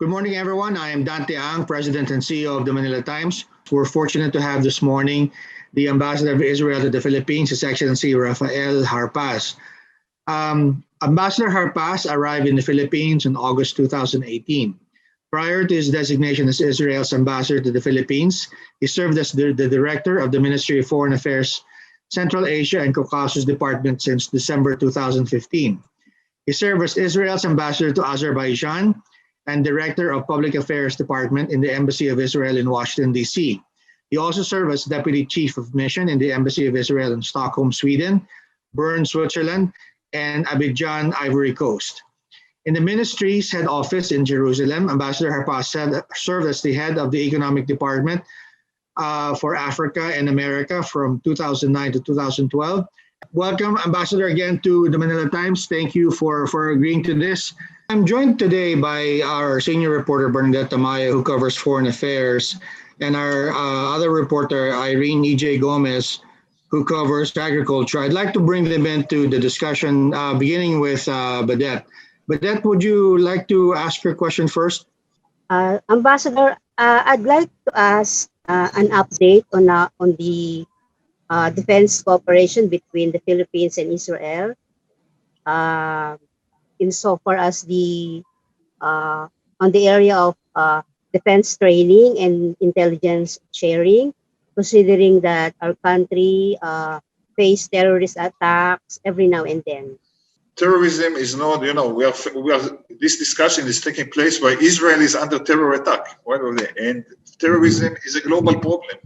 Good morning, everyone. I am Dante Ang, President and CEO of the Manila Times. We're fortunate to have this morning the Ambassador of Israel to the Philippines, His Excellency Rafael Harpaz. Ambassador Harpaz arrived in the Philippines in August 2018. Prior to his designation as Israel's ambassador to the Philippines, he served as the director of the Ministry of Foreign Affairs, Central Asia and Caucasus Department since December 2015. He served as Israel's ambassador to Azerbaijan and Director of Public Affairs Department in the Embassy of Israel in Washington, D.C. He also served as Deputy Chief of Mission in the Embassy of Israel in Stockholm, Sweden, Bern, Switzerland, and Abidjan, Ivory Coast. In the ministry's head office in Jerusalem, Ambassador Harpaz served as the head of the Economic Department for Africa and America from 2009 to 2012. Welcome, Ambassador, again to the Manila Times. Thank you for agreeing to this. I'm joined today by our senior reporter, Bernadette Tamayo, who covers foreign affairs, and our other reporter, Irene E.J. Gomez, who covers agriculture. I'd like to bring them into the discussion, beginning with Bernadette. Bernadette, would you like to ask your question first? Ambassador, I'd like to ask an update on the defense cooperation between the Philippines and Israel. Insofar as on the area of defense training and intelligence sharing, considering that our country face terrorist attacks every now and then. Terrorism is not, this discussion is taking place while Israel is under terror attack. And terrorism is a global problem.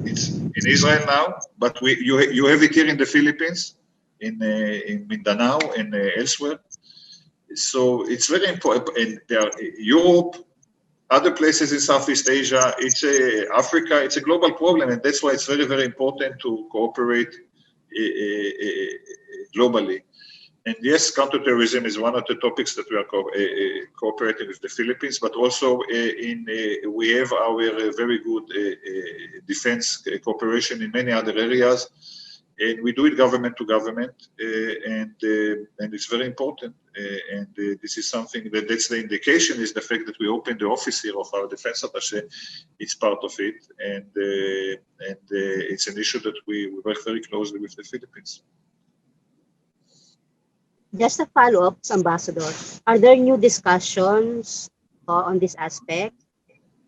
It's in Israel now, but you have it here in the Philippines, in Mindanao and elsewhere. So it's very important. And there are Europe, other places in Southeast Asia, Africa, it's a global problem. And that's why it's very, very important to cooperate globally. And yes, counterterrorism is one of the topics that we are cooperating with the Philippines, but also we have our very good defense cooperation in many other areas. And we do it government to government, and it's very important. And this is something that's the indication, is the fact that we opened the office here of our defense attaché. It's part of it, and it's an issue that we work very closely with the Philippines. Just a follow-up, Ambassador. Are there new discussions on this aspect?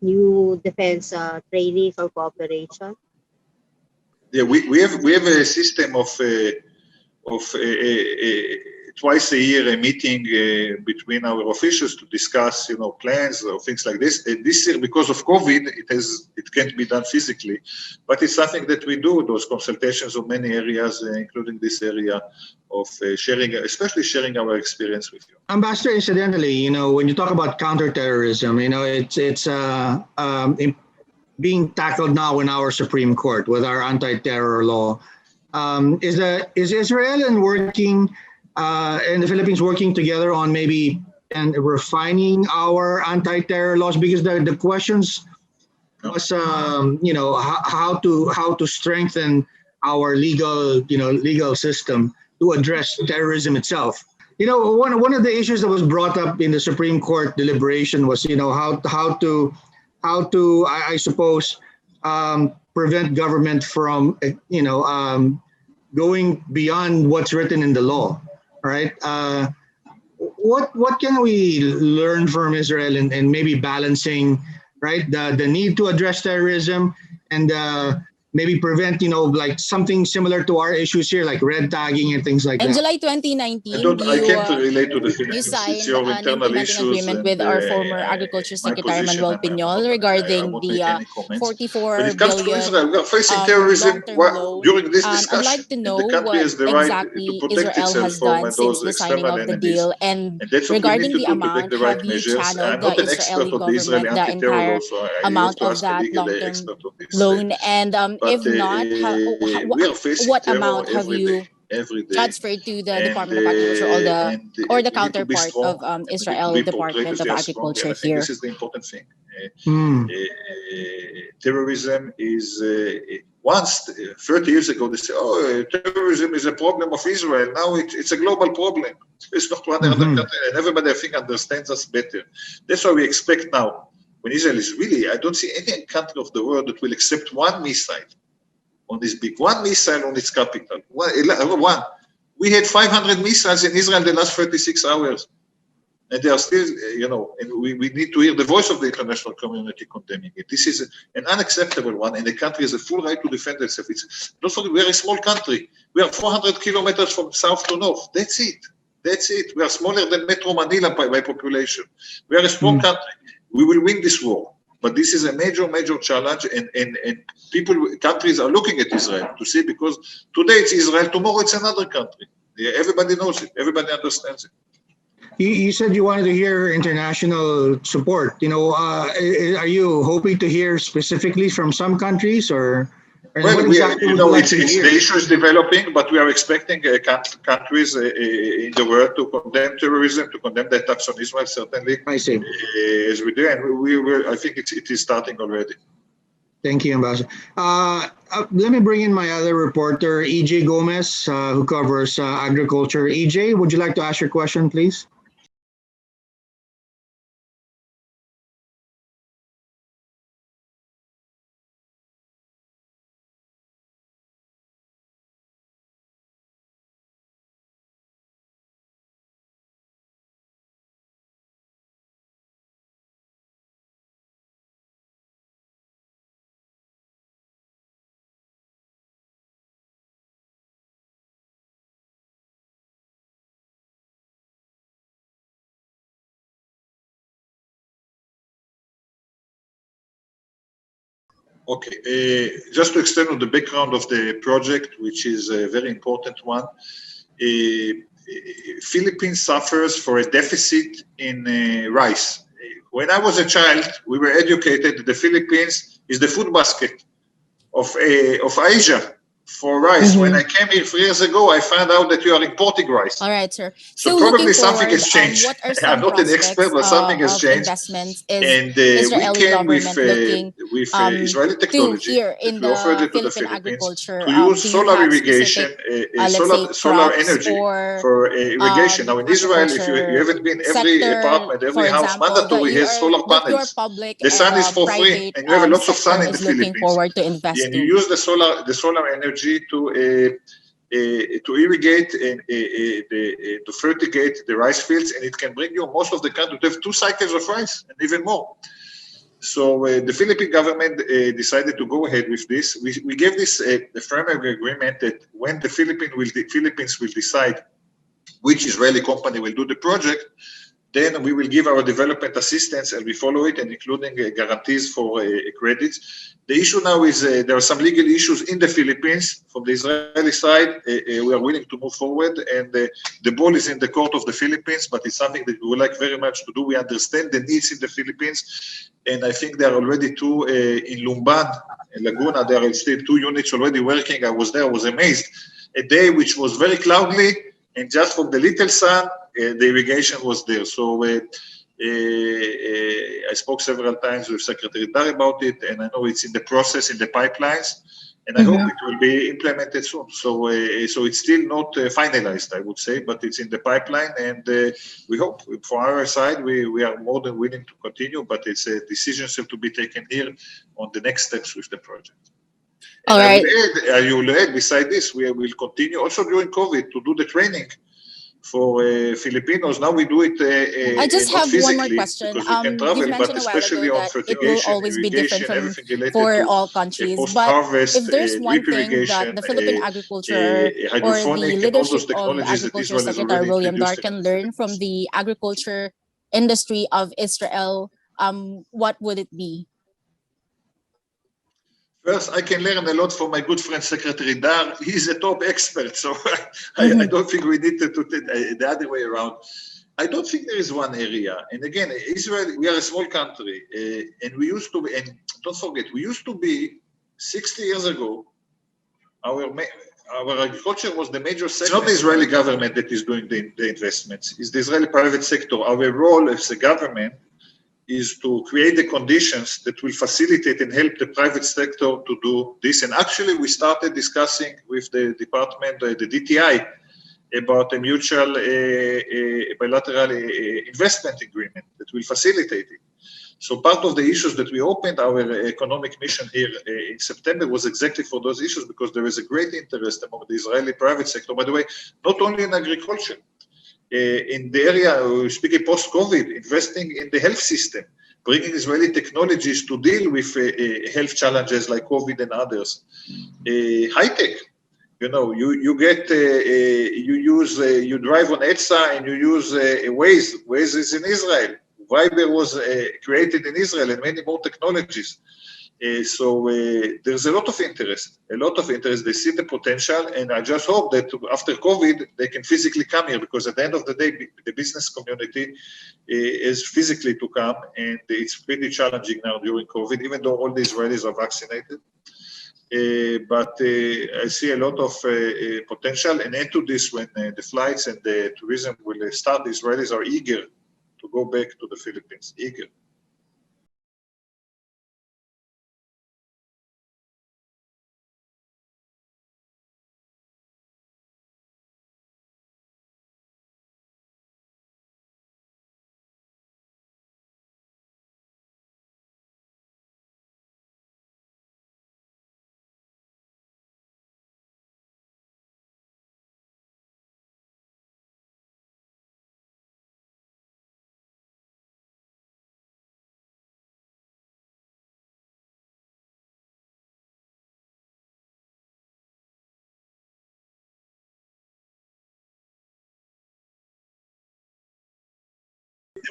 New defense training for cooperation? Yeah, we have a system of twice a year a meeting between our officials to discuss plans or things like this. This year, because of COVID, it can't be done physically, but it's something that we do, those consultations of many areas, including this area of sharing, especially sharing our experience with you. Ambassador, incidentally, when you talk about counterterrorism, it's being tackled now in our Supreme Court with our anti-terror law. Is Israel and the Philippines working together on maybe and refining our anti-terror laws? Because the questions was how to strengthen our legal system to address terrorism itself. One of the issues that was brought up in the Supreme Court deliberation was how to I suppose prevent government from going beyond what's written in the law. Right? What can we learn from Israel and maybe balancing, right, the need to address terrorism and maybe prevent, like something similar to our issues here, like red tagging and things like that. In July 2019, I can't relate to the Philippines. You signed it's your an internal implementing agreement with our former Agriculture Secretary Manuel Piñol regarding the 44 When it comes billion to Israel, we are facing terrorism loan. during this discussion. I'd like to know the country what has the right exactly to protect Israel itself has from done since the signing of the deal, and that's what regarding we need to the do, to take amount, the right have you measures. channeled I'm not the an expert Israeli of the Israeli government the anti-terror entire law, so I amount have to of ask a that legal long-term expert of this. loan? And But if not, we are facing what terror amount have every you day. every day. Transferred to the Department of Agriculture, or the counterpart of Israel Department of Agriculture and I think here. this is the important thing. Mm. Terrorism is once 30 years ago they say, oh, terrorism is a problem of Israel. Now it's a global problem. It's not one other country, and everybody I think understands us better. That's why we expect now, when Israel is really, I don't see any country of the world that will accept one missile on this big, one missile on its capital. One. We had 500 missiles in Israel the last 36 hours. And they are still, and we need to hear the voice of the international community condemning it. This is an unacceptable one, and the country has a full right to defend itself. Don't forget, we are a small country. We are 400 kilometers from south to north. That's it. That's it. We are smaller than Metro Manila by population. We are a small country. We will win this war. But this is a major, major challenge, and countries are looking at Israel to see, because today it's Israel, tomorrow it's another country. Everybody knows it. Everybody understands it. You said you wanted to hear international support. Are you hoping to hear specifically from some countries, or? Well, the issue is developing, but we are expecting countries in the world to condemn terrorism, to condemn the attacks on Israel, certainly. I see. As we do, and I think it is starting already. Thank you, Ambassador. Let me bring in my other reporter, EJ Gomez, who covers agriculture. EJ, would you like to ask your question, please? Okay, just to extend on the background of the project, which is a very important one, Philippines suffers for a deficit in rice. When I was a child, we were educated that the Philippines is the food basket of Asia for rice. When I came here 3 years ago, I found out that you are importing rice. All right, sir. So probably something has changed. What are some I'm not an expert, but something has changed. Investments is And Israeli we came government looking with Israeli technology here in that we offered the it to the Philippine Philippines agriculture? to use Do you solar have irrigation, specific, solar crops energy or for irrigation. Now in Israel, if you haven't been, every sector, apartment, every for house example, mandatory has solar that your panels. public The sun and is for free, private and you have lots of sun sector in the is looking Philippines. forward to invest And you use the solar energy to irrigate and to fertigate the rice fields, and it can bring you most of the country to have 2 cycles of rice and even more. So the Philippine government decided to go ahead with this. We gave this a framework agreement that when the Philippines will decide which Israeli company will do the project, then we will give our development assistance and we follow it, and including guarantees for credits. The issue now is there are some legal issues in the Philippines. From the Israeli side, we are willing to move forward, and the ball is in the court of the Philippines, but it's something that we would like very much to do. We understand the needs in the Philippines, and I think there are already 2 in Lumban, in Laguna, there are still 2 units already working. I was there, I was amazed. A day which was very cloudy, and just from the little sun, the irrigation was there. So I spoke several times with Secretary Dar about it, and I know it's in the process, in the pipelines, and I hope it will be implemented soon. So it's still not finalized, I would say, but it's in the pipeline, and we hope, for our side, we are more than willing to continue, but it's a decision still to be taken here on the next steps with the project. And I will add, beside this, we will continue also during COVID to do the training for Filipinos. Now we do it I just not have one more physically question. because we can travel, You've but mentioned a while especially ago on that it will fertigation, always be different everything related for to all countries. But post-harvest, if there's one drip thing irrigation, that the Philippine agriculture or hydroponic, the and all those leadership of technologies that Agriculture Israel has Secretary already William Dar introduced can in the learn from Philippines. the agriculture industry of Israel, what would it be? First, I can learn a lot from my good friend Secretary Dar. He's a top expert, so I don't think we need to do it the other way around. I don't think there is one area. And again, Israel, we are a small country, and we used to be, and don't forget, we used to be 60 years ago, our agriculture was the major segment. It's not the Israeli government that is doing the investments. It's the Israeli private sector. Our role as a government is to create the conditions that will facilitate and help the private sector to do this. And actually, we started discussing with the department, the DTI, about a mutual bilateral investment agreement that will facilitate it. So part of the issues that we opened our economic mission here in September was exactly for those issues, because there is a great interest among the Israeli private sector, by the way, not only in agriculture. In the area, speaking post-COVID, investing in the health system, bringing Israeli technologies to deal with health challenges like COVID and others. High-tech, you know, you drive on ETSA and you use Waze. Waze is in Israel. Viber was created in Israel, and many more technologies. So there's a lot of interest. They see the potential, and I just hope that after COVID, they can physically come here, because at the end of the day, the business community is physically to come, and it's pretty challenging now during COVID, even though all the Israelis are vaccinated. But I see a lot of potential, and into this, when the flights and the tourism will start, the Israelis are eager to go back to the Philippines, eager.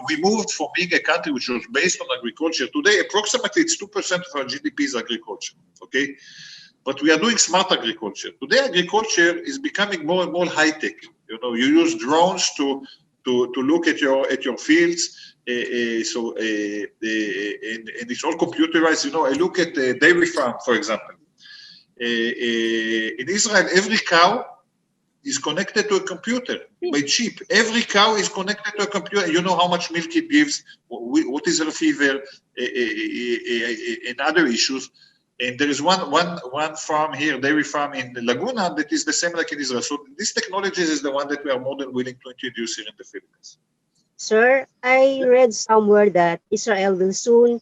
We moved from being a country which was based on agriculture. Today, approximately it's 2% of our GDP is agriculture, okay? But we are doing smart agriculture. Today, agriculture is becoming more and more high-tech. You know, you use drones to look at your fields. And it's all computerized. You know, I look at the dairy farm, for example. In Israel, every cow is connected to a computer by chip. Every cow is connected to a computer. You know how much milk it gives, what is her fever, and other issues. And there is one farm here, dairy farm in Laguna, that is the same like in Israel. So this technologies is the one that we are more than willing to introduce here in the Philippines. Sir, I read somewhere that Israel will soon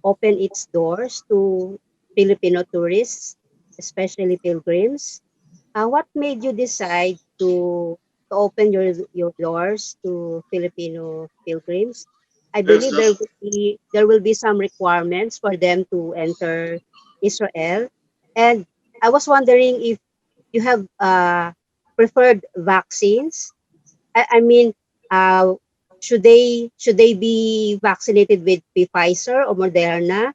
open its doors to Filipino tourists, especially pilgrims. What made you decide to open your doors to Filipino pilgrims? I believe there will be some requirements for them to enter Israel, and I was wondering if you have preferred vaccines. I mean, should they be vaccinated with Pfizer or Moderna,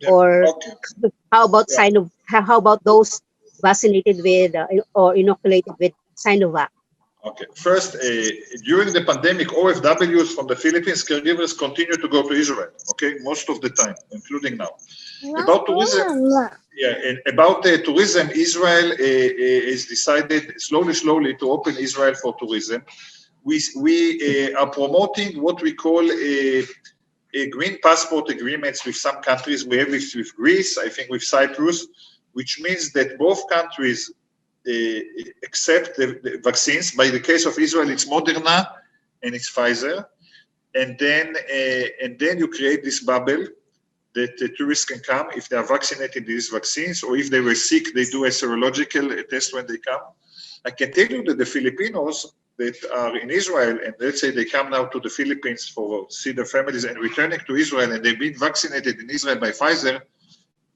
or Okay. how about those vaccinated with or inoculated with Sinovac? Okay. First, during the pandemic, OFWs from the Philippines, caregivers continue to go to Israel. Okay, most of the time, including now. About tourism, Israel has decided slowly to open Israel for tourism. We are promoting what we call a green passport agreements with some countries. We have it with Greece, I think with Cyprus, which means that both countries accept the vaccines. By the case of Israel, it's Moderna and it's Pfizer. And then you create this bubble that the tourists can come if they are vaccinated with these vaccines, or if they were sick, they do a serological test when they come. I can tell you that the Filipinos that are in Israel, and let's say they come now to the Philippines for see their families and returning to Israel, and they've been vaccinated in Israel by Pfizer,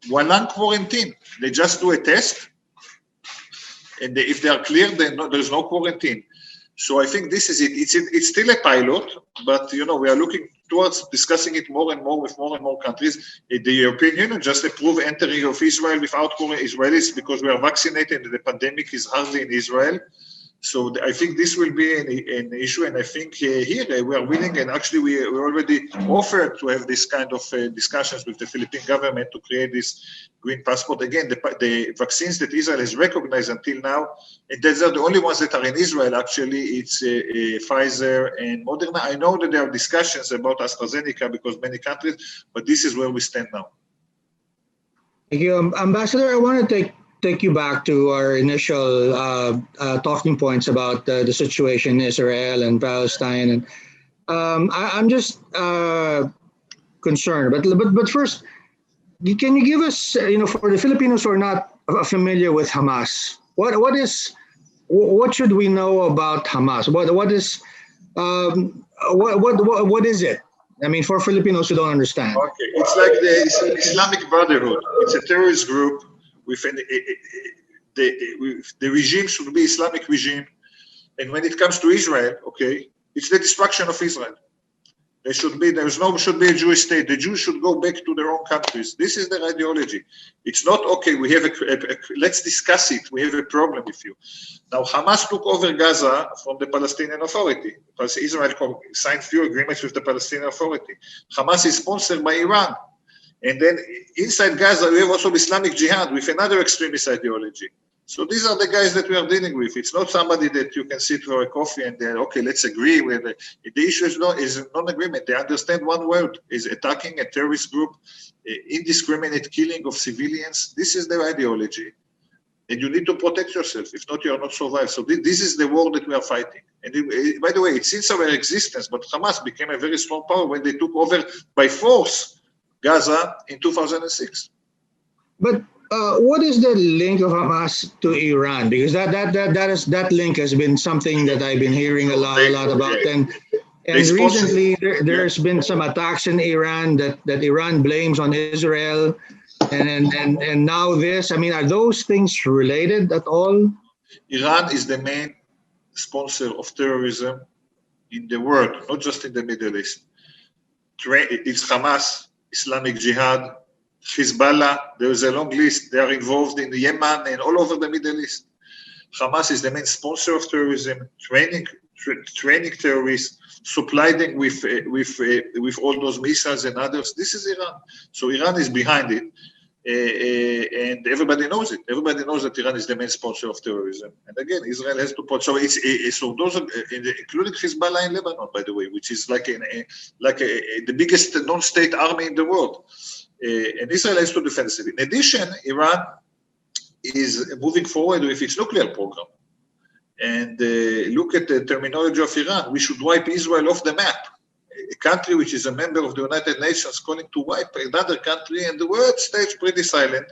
while on quarantine, they just do a test, and if they are clear, then there's no quarantine. So I think this is it. It's still a pilot, but you know we are looking towards discussing it more and more with more and more countries. The European Union just approved entering of Israel without Israelis because we are vaccinated and the pandemic is hardly in Israel. So I think this will be an issue, and I think here we are willing, and actually we already offered to have this kind of discussions with the Philippine government to create this green passport. Again, the vaccines that Israel has recognized until now, and those are the only ones that are in Israel, actually, it's Pfizer and Moderna. I know that there are discussions about AstraZeneca because many countries, but this is where we stand now. Thank you. Ambassador, I want to take you back to our initial talking points about the situation in Israel and Palestine, and I'm just concerned. But first, can you give us, for the Filipinos who are not familiar with Hamas, what should we know about Hamas? What is it? I mean, for Filipinos who don't understand. Okay, it's like the Islamic Brotherhood. It's a terrorist group. The regime should be Islamic regime, and when it comes to Israel, okay, it's the destruction of Israel. There should be a Jewish state. The Jews should go back to their own countries. This is their ideology. It's not okay. We have let's discuss it. We have a problem with you. Now Hamas took over Gaza from the Palestinian Authority because Israel signed few agreements with the Palestinian Authority. Hamas is sponsored by Iran. And then inside Gaza, we have also Islamic Jihad with another extremist ideology. So these are the guys that we are dealing with. It's not somebody that you can sit for a coffee and then, okay, let's agree with it. The issue is non-agreement. They understand one word, is attacking a terrorist group, indiscriminate killing of civilians. This is their ideology. And you need to protect yourself. If not, you are not survive. So this is the war that we are fighting. And by the way, it's since our existence, but Hamas became a very strong power when they took over by force Gaza in 2006. But what is the link of Hamas to Iran? Because that link has been something that I've been hearing a lot about. And recently there's been some attacks in Iran that Iran blames on Israel, and now this. I mean, are those things related at all? Iran is the main sponsor of terrorism in the world, not just in the Middle East. It's Hamas, Islamic Jihad, Hezbollah, there is a long list. They are involved in Yemen and all over the Middle East. Hamas is the main sponsor of terrorism, training terrorists, supplying them with all those missiles and others. This is Iran. So Iran is behind it, and everybody knows it. Everybody knows that Iran is the main sponsor of terrorism. And again, Israel has to put. So those are including Hezbollah in Lebanon, by the way, which is like the biggest non-state army in the world. And Israel has to defend it. In addition, Iran is moving forward with its nuclear program. And look at the terminology of Iran. We should wipe Israel off the map. A country which is a member of the United Nations calling to wipe another country, and the world stays pretty silent.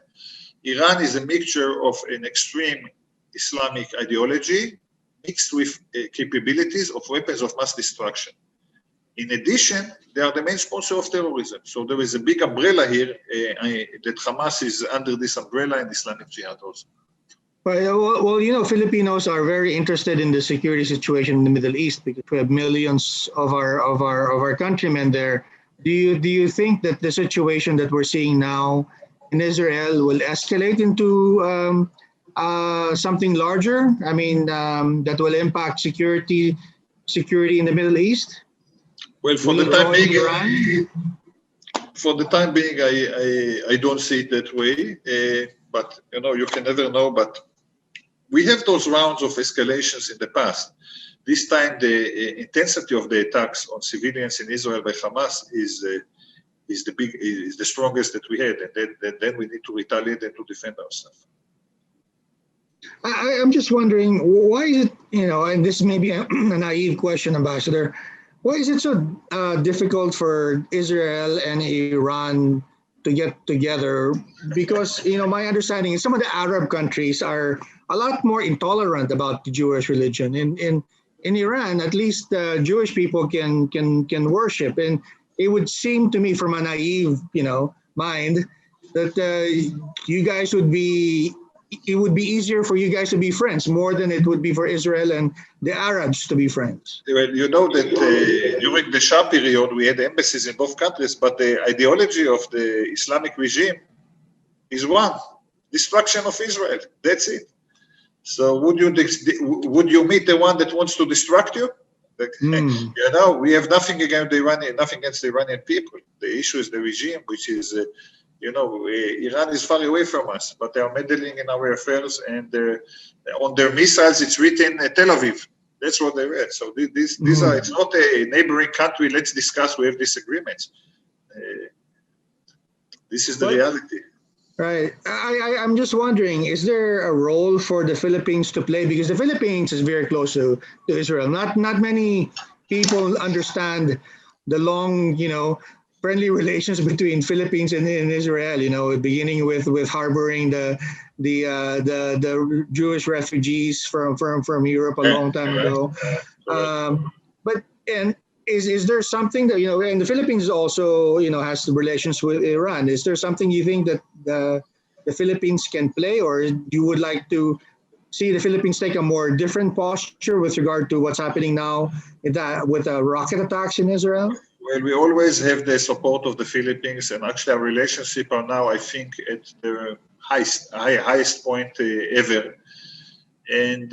Iran is a mixture of an extreme Islamic ideology mixed with capabilities of weapons of mass destruction. In addition, they are the main sponsor of terrorism. So there is a big umbrella here that Hamas is under this umbrella and Islamic Jihad also. Well, Filipinos are very interested in the security situation in the Middle East because we have millions of our countrymen there. Do you think that the situation that we're seeing now in Israel will escalate into something larger? I mean, that will impact security in the Middle East? Well, for the time being, I don't see it that way. But you can never know. But we have those rounds of escalations in the past. This time, the intensity of the attacks on civilians in Israel by Hamas is the strongest that we had, and then we need to retaliate and to defend ourselves. I'm just wondering, why is it, and this may be a naive question, Ambassador, why is it so difficult for Israel and Iran to get together? Because, my understanding is some of the Arab countries are a lot more intolerant about the Jewish religion. In Iran, at least Jewish people can worship. And it would seem to me from a naive, mind that you guys it would be easier for you guys to be friends more than it would be for Israel and the Arabs to be friends. Well, you know that during the Shah period, we had embassies in both countries, but the ideology of the Islamic regime is one, destruction of Israel. That's it. So would you meet the one that wants to distract you? We have nothing against the Iranian people. The issue is the regime, which is, Iran is far away from us, but they are meddling in our affairs, and on their missiles it's written Tel Aviv. That's what they read. So these are. It's not a neighboring country. Let's discuss. We have disagreements. This is the reality. Right. I'm just wondering, is there a role for the Philippines to play? Because the Philippines is very close to Israel. Not many people understand the long, friendly relations between Philippines and Israel. Beginning with harboring the Jewish refugees from Europe a long time ago. Is there something that, and the Philippines also, has relations with Iran. Is there something you think that the Philippines can play, or you would like to see the Philippines take a more different posture with regard to what's happening now with rocket attacks in Israel? Well, we always have the support of the Philippines, and actually our relationship are now, I think, at the highest point ever. And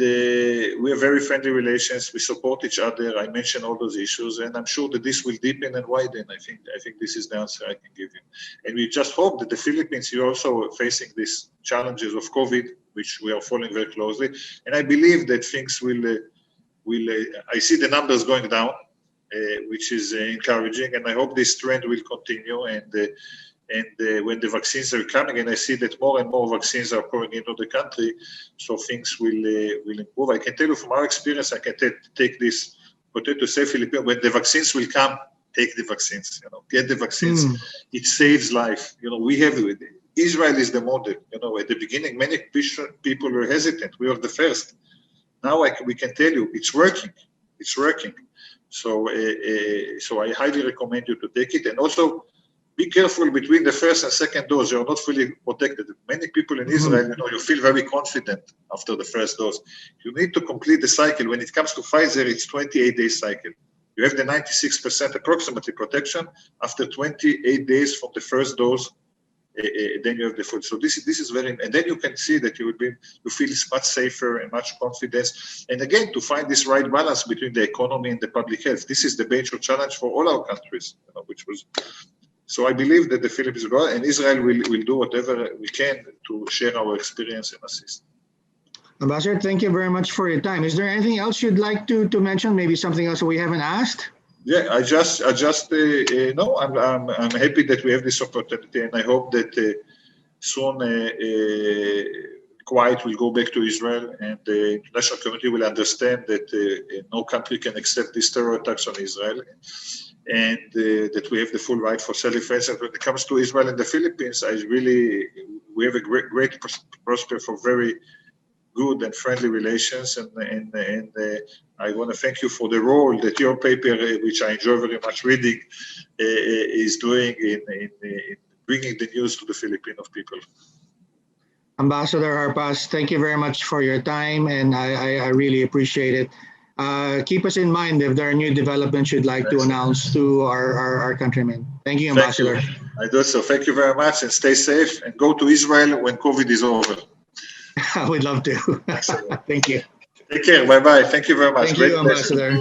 we have very friendly relations. We support each other. I mentioned all those issues, and I'm sure that this will deepen and widen. I think this is the answer I can give you. And we just hope that the Philippines is also facing these challenges of COVID, which we are following very closely. And I believe that things will. I see the numbers going down, which is encouraging, and I hope this trend will continue. And when the vaccines are coming, and I see that more and more vaccines are pouring into the country, so things will improve. I can tell you from our experience, I can take this potato say Filipino, when the vaccines will come, take the vaccines, get the vaccines. It saves life. We have, Israel is the model. At the beginning, many people were hesitant. We were the first. Now we can tell you it's working. It's working. So I highly recommend you to take it. And also, be careful between the first and second dose. You're not fully protected. Many people in Israel, you feel very confident after the first dose. You need to complete the cycle. When it comes to Pfizer, it's 28-day cycle. You have the 96% approximately protection. After 28 days from the first dose, then you have the full. So this is very, and then you can see that you feel much safer and much confidence. And again, to find this right balance between the economy and the public health. This is the major challenge for all our countries, which was. So I believe that the Philippines will, and Israel will do whatever we can to share our experience and assist. Ambassador, thank you very much for your time. Is there anything else you'd like to mention? Maybe something else that we haven't asked? Yeah, I'm happy that we have this opportunity, and I hope that soon quiet will go back to Israel, and the international community will understand that no country can accept these terror attacks on Israel. And that we have the full right for self-defense. And when it comes to Israel and the Philippines, we have a great prospect for very good and friendly relations. And I want to thank you for the role that your paper, which I enjoy very much reading, is doing in bringing the news to the Filipino people. Ambassador Harpaz, thank you very much for your time, and I really appreciate it. Keep us in mind if there are new developments you'd like to announce to our countrymen. Thank you, Ambassador. Thank you. I do so. Thank you very much, and stay safe, and go to Israel when COVID is over. I would love to. Thank you. Take care. Bye-bye. Thank you very much. Thank you, Ambassador.